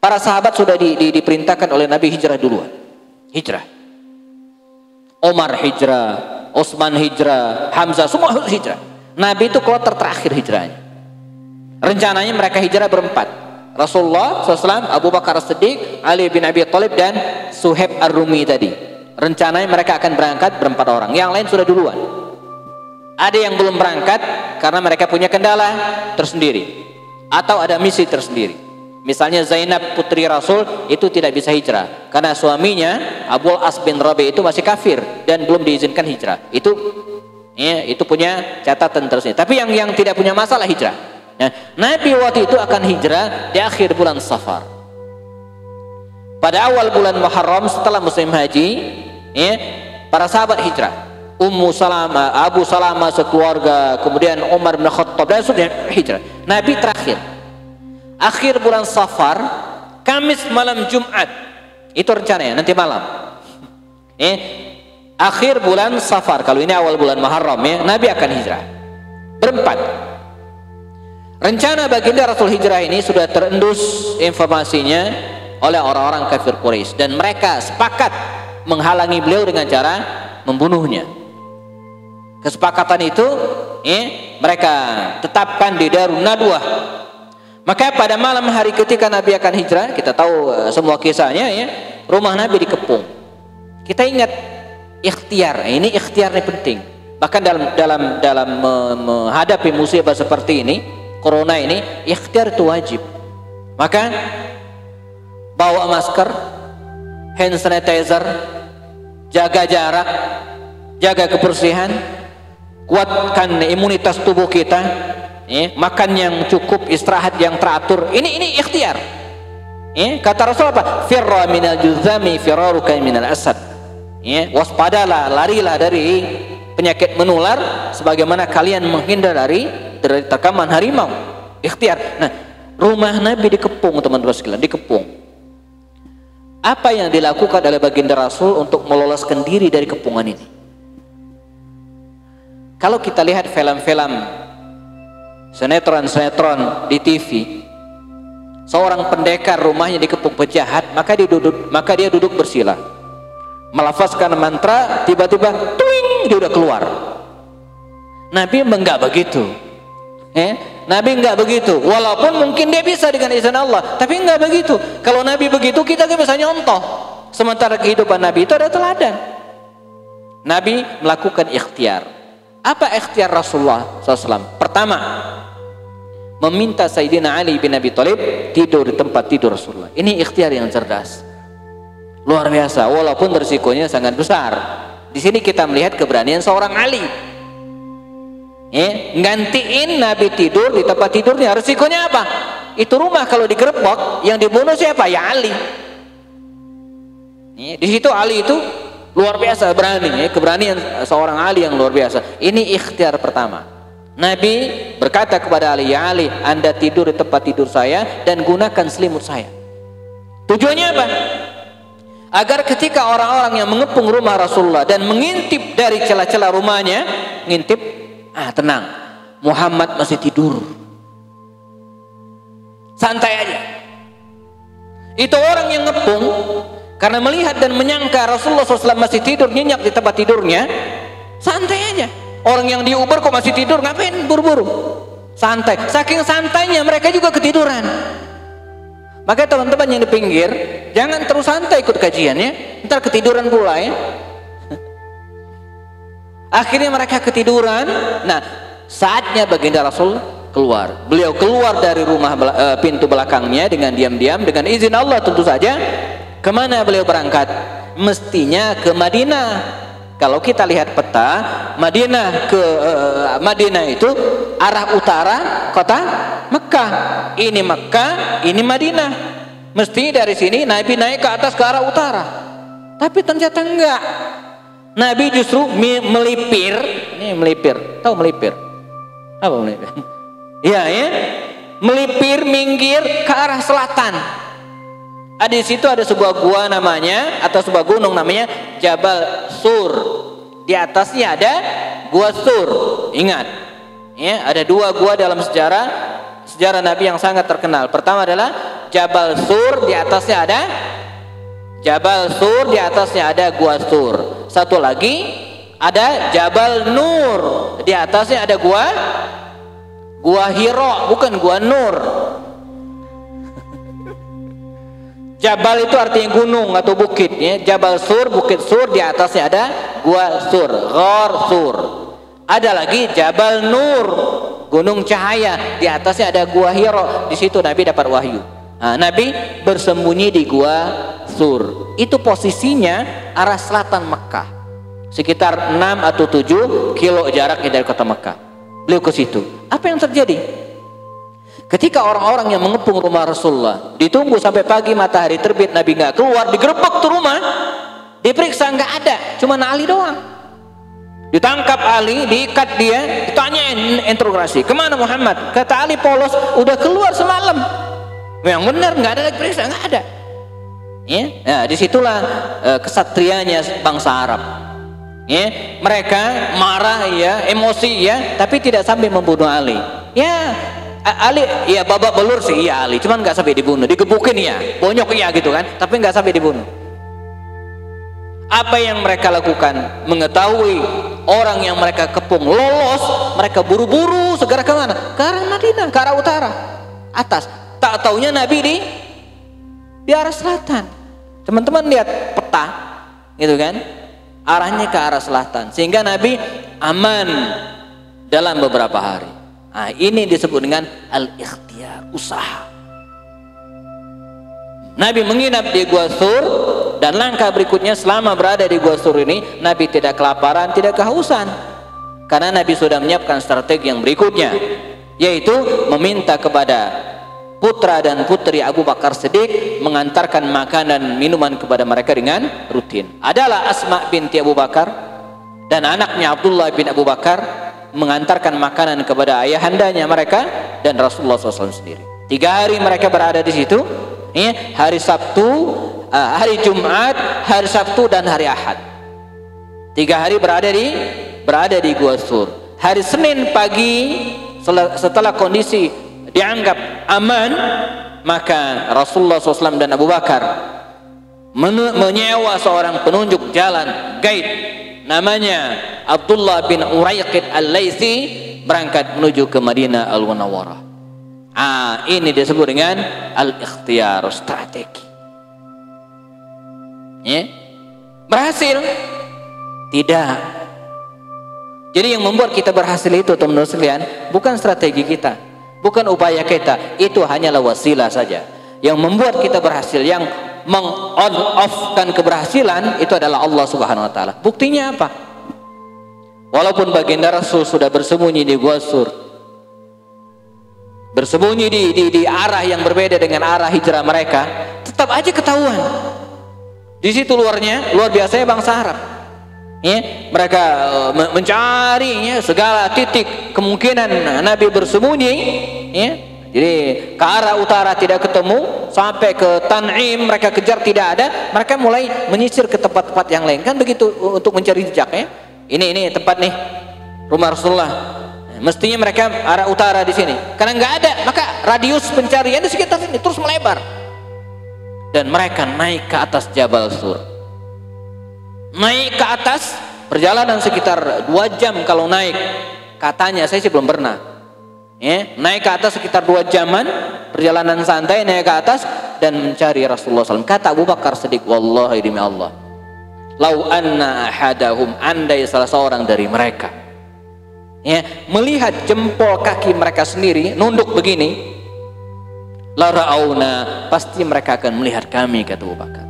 Para sahabat sudah diperintahkan oleh Nabi hijrah duluan. Hijrah. Umar hijrah, Utsman hijrah, Hamzah semua hijrah. Nabi itu kloter terakhir hijrahnya. Rencananya mereka hijrah berempat. Rasulullah SAW, Abu Bakar As-Siddiq, Ali bin Abi Thalib dan Suhaib Ar-Rumi tadi. Rencananya mereka akan berangkat berempat orang. Yang lain sudah duluan. Ada yang belum berangkat karena mereka punya kendala tersendiri atau ada misi tersendiri. Misalnya Zainab putri Rasul itu tidak bisa hijrah karena suaminya Abul As bin Rabi itu masih kafir dan belum diizinkan hijrah. Itu punya catatan tersendiri. Tapi yang tidak punya masalah hijrah. Nah, Nabi waktu itu akan hijrah di akhir bulan Safar. Pada awal bulan Muharram setelah musim haji, para sahabat hijrah. Ummu Salamah, Abu Salamah sekeluarga, kemudian Umar bin Khattab dan sudah hijrah. Nabi terakhir. Akhir bulan Safar, Kamis malam Jumat. Itu rencananya nanti malam. Akhir bulan Safar, kalau ini awal bulan Muharram Nabi akan hijrah. Berempat. Rencana baginda Rasul hijrah ini sudah terendus informasinya oleh orang-orang kafir Quraisy dan mereka sepakat menghalangi beliau dengan cara membunuhnya. Kesepakatan itu mereka tetapkan di Darun Nadwah. Maka pada malam hari ketika Nabi akan hijrah, kita tahu semua kisahnya rumah Nabi dikepung. Kita ingat ikhtiar, ini ikhtiar ini penting. Bahkan dalam menghadapi musibah seperti ini, corona ini, ikhtiar itu wajib. Maka bawa masker, hand sanitizer, jaga jarak, jaga kebersihan, kuatkan imunitas tubuh kita, makan yang cukup, istirahat yang teratur. Ini ikhtiar. Kata Rasul apa? Firra minal juzami firaruka minal asad. Waspadalah, larilah dari penyakit menular sebagaimana kalian menghindar dari terkaman harimau. Ikhtiar. Nah, rumah Nabi dikepung, teman-teman sekalian, dikepung. Apa yang dilakukan oleh baginda Rasul untuk meloloskan diri dari kepungan ini? Kalau kita lihat film-film sinetron di TV, seorang pendekar rumahnya dikepung penjahat, maka dia duduk bersila, melafazkan mantra, tiba-tiba tuing, dia udah keluar. Nabi enggak begitu. Nabi enggak begitu. Walaupun mungkin dia bisa dengan izin Allah, tapi enggak begitu. Kalau Nabi begitu, kita kan bisa nyontoh. Sementara kehidupan Nabi itu ada teladan. Nabi melakukan ikhtiar. Apa ikhtiar Rasulullah SAW? Pertama, meminta Sayyidina Ali bin Abi Thalib tidur di tempat tidur Rasulullah. Ini ikhtiar yang cerdas, luar biasa. Walaupun risikonya sangat besar. Di sini kita melihat keberanian seorang Ali. Gantiin Nabi tidur di tempat tidurnya. Risikonya apa? Itu rumah kalau digerebek, yang dibunuh siapa? Ya Ali. Di situ Ali itu luar biasa berani, keberanian seorang Ali yang luar biasa. Ini ikhtiar pertama. Nabi berkata kepada Ali, ya Ali, Anda tidur di tempat tidur saya dan gunakan selimut saya. Tujuannya apa? Agar ketika orang-orang yang mengepung rumah Rasulullah dan mengintip dari celah-celah rumahnya, ngintip, tenang, Muhammad masih tidur, santai aja. Itu orang yang ngepung karena melihat dan menyangka Rasulullah SAW masih tidur nyenyak di tempat tidurnya, santai aja. Orang yang diuber kok masih tidur, ngapain buru-buru? Santai. Saking santainya mereka juga ketiduran. Maka teman-teman yang di pinggir, jangan terus santai ikut kajiannya, ntar ketiduran pula ya. Akhirnya mereka ketiduran. Nah, saatnya baginda Rasul keluar. Beliau keluar dari rumah pintu belakangnya dengan diam-diam, dengan izin Allah tentu saja. Kemana beliau berangkat? Mestinya ke Madinah. Kalau kita lihat peta, Madinah itu arah utara kota Mekah. Ini Mekah, ini Madinah. Mesti dari sini Nabi naik ke atas ke arah utara. Tapi ternyata enggak. Nabi justru melipir. Ini melipir. Tahu melipir? Apa melipir? Ya. Melipir, minggir ke arah selatan. Di situ ada sebuah gua namanya, atau sebuah gunung namanya Jabal Sur. Di atasnya ada gua Sur. Ingat, ada dua gua dalam sejarah Nabi yang sangat terkenal. Pertama adalah Jabal Sur, di atasnya ada Jabal Sur, di atasnya ada Gua Sur. Satu lagi ada Jabal Nur, di atasnya ada Gua Hira, bukan Gua Nur. Jabal itu artinya gunung atau bukit, ya. Jabal Sur, Bukit Sur, di atasnya ada Gua Sur, Ghor Sur. Ada lagi Jabal Nur, gunung cahaya, di atasnya ada Gua Hira. Di situ Nabi dapat wahyu. Nah, Nabi bersembunyi di Gua Sur. Itu posisinya arah selatan Mekah, sekitar 6 atau 7 kilo jaraknya dari kota Mekah. Beliau ke situ. Apa yang terjadi? Ketika orang-orang yang mengepung rumah Rasulullah ditunggu sampai pagi matahari terbit, Nabi nggak keluar, digerebek tuh rumah, diperiksa nggak ada, cuma Ali doang. Ditangkap Ali, diikat dia, ditanyain interogasi, kemana Muhammad? Kata Ali, polos, udah keluar semalam. Yang benar nggak ada lagi periksa, nggak ada. Ya, nah disitulah kesatrianya bangsa Arab. Ya, mereka marah ya, emosi ya, tapi tidak sampai membunuh Ali. Ya. Ali ya babak belur sih iya Ali, cuman nggak sampai dibunuh, digebukin ya, bonyok iya gitu kan, tapi nggak sampai dibunuh. Apa yang mereka lakukan? Mengetahui orang yang mereka kepung lolos, mereka buru-buru segera kemana? Ke arah Madinah, ke arah utara, atas. Tak taunya Nabi di arah selatan. Teman-teman lihat peta, gitu kan? Arahnya ke arah selatan, sehingga Nabi aman dalam beberapa hari. Nah, ini disebut dengan al-ikhtiyar, usaha. Nabi menginap di Gua Sur, dan langkah berikutnya selama berada di Gua Sur ini Nabi tidak kelaparan, tidak kehausan, karena Nabi sudah menyiapkan strategi yang berikutnya, yaitu meminta kepada putra dan putri Abu Bakar Siddiq mengantarkan makanan minuman kepada mereka dengan rutin. Adalah Asma binti Abu Bakar dan anaknya Abdullah bin Abu Bakar mengantarkan makanan kepada ayahandanya mereka dan Rasulullah SAW sendiri. 3 hari mereka berada di situ, ya, hari Sabtu, hari Jumat, hari Sabtu dan hari Ahad. 3 hari berada di Gua Sur. Hari Senin pagi setelah kondisi dianggap aman, maka Rasulullah SAW dan Abu Bakar menyewa seorang penunjuk jalan guide namanya Abdullah bin Uraiqid Al-Laitsi, berangkat menuju ke Madinah Al-Munawwarah. Ini disebut dengan al-ikhtiyar, strategi. Ya. Berhasil? Tidak. Jadi yang membuat kita berhasil itu, teman-teman sekalian, bukan strategi kita, bukan upaya kita, itu hanyalah wasilah saja. Yang membuat kita berhasil, yang meng-on-off-kan keberhasilan itu adalah Allah Subhanahu wa taala. Buktinya apa? Walaupun baginda Rasul sudah bersembunyi di Gua Sur, bersembunyi di arah yang berbeda dengan arah hijrah mereka, tetap aja ketahuan. Di situ luar biasanya bangsa Arab. Ya, mereka mencarinya segala titik kemungkinan Nabi bersembunyi, ya. Jadi ke arah utara tidak ketemu, sampai ke Tan'im mereka kejar tidak ada, mereka mulai menyisir ke tempat-tempat yang lain, kan begitu, untuk mencari jejaknya. Ini tempat nih rumah Rasulullah. Mestinya mereka arah utara di sini, karena nggak ada, maka radius pencarian di sekitar sini terus melebar. Dan mereka naik ke atas Jabal Sur. Naik ke atas, perjalanan sekitar 2 jam kalau naik. Katanya, saya sih belum pernah. Ya, naik ke atas sekitar 2 jaman, perjalanan santai naik ke atas dan mencari Rasulullah SAW. Kata Abu Bakar Siddiq, wallahi demi Allah, lau anna ahadahum, andai salah seorang dari mereka, ya, melihat jempol kaki mereka sendiri nunduk begini, la ra'auna, pasti mereka akan melihat kami, kata Abu Bakar.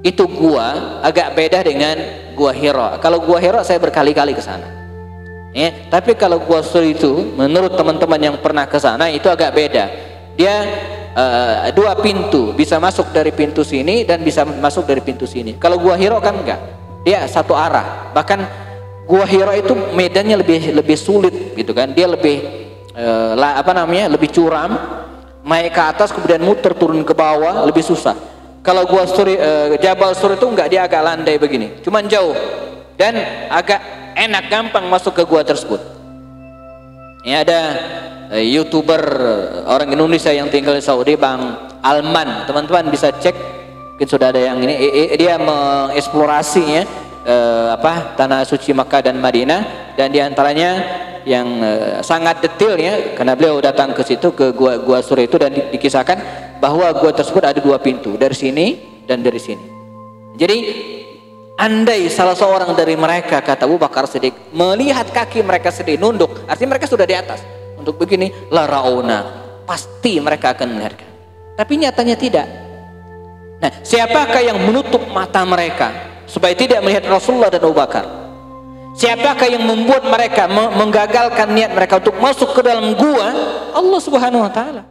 Itu gua agak beda dengan Gua Hira. Kalau Gua Hira saya berkali-kali ke sana. Ya, tapi kalau Gua Sur itu, menurut teman-teman yang pernah ke sana, itu agak beda. Dia 2 pintu, bisa masuk dari pintu sini dan bisa masuk dari pintu sini. Kalau Gua Hira kan enggak, dia satu arah. Bahkan Gua Hira itu medannya lebih sulit, gitu kan? Dia lebih lebih curam. Naik ke atas kemudian muter turun ke bawah lebih susah. Kalau Gua Sur, Jabal Sur itu enggak, dia agak landai begini, cuman jauh dan agak enak, gampang masuk ke gua tersebut. Ya, ada YouTuber orang Indonesia yang tinggal di Saudi, Bang Alman, teman-teman bisa cek, mungkin sudah ada yang ini, dia mengeksplorasinya tanah suci Makkah dan Madinah, dan diantaranya yang sangat detailnya karena beliau datang ke situ, ke gua Sur itu, dan dikisahkan bahwa gua tersebut ada 2 pintu, dari sini dan dari sini. Jadi andai salah seorang dari mereka, kata Abu Bakar Siddiq, melihat kaki mereka sedih nunduk, artinya mereka sudah di atas untuk begini, la rauna, pasti mereka akan melihatkan. Tapi nyatanya tidak. Nah, siapakah yang menutup mata mereka supaya tidak melihat Rasulullah dan Abu Bakar? Siapakah yang membuat mereka menggagalkan niat mereka untuk masuk ke dalam gua? Allah Subhanahu wa taala.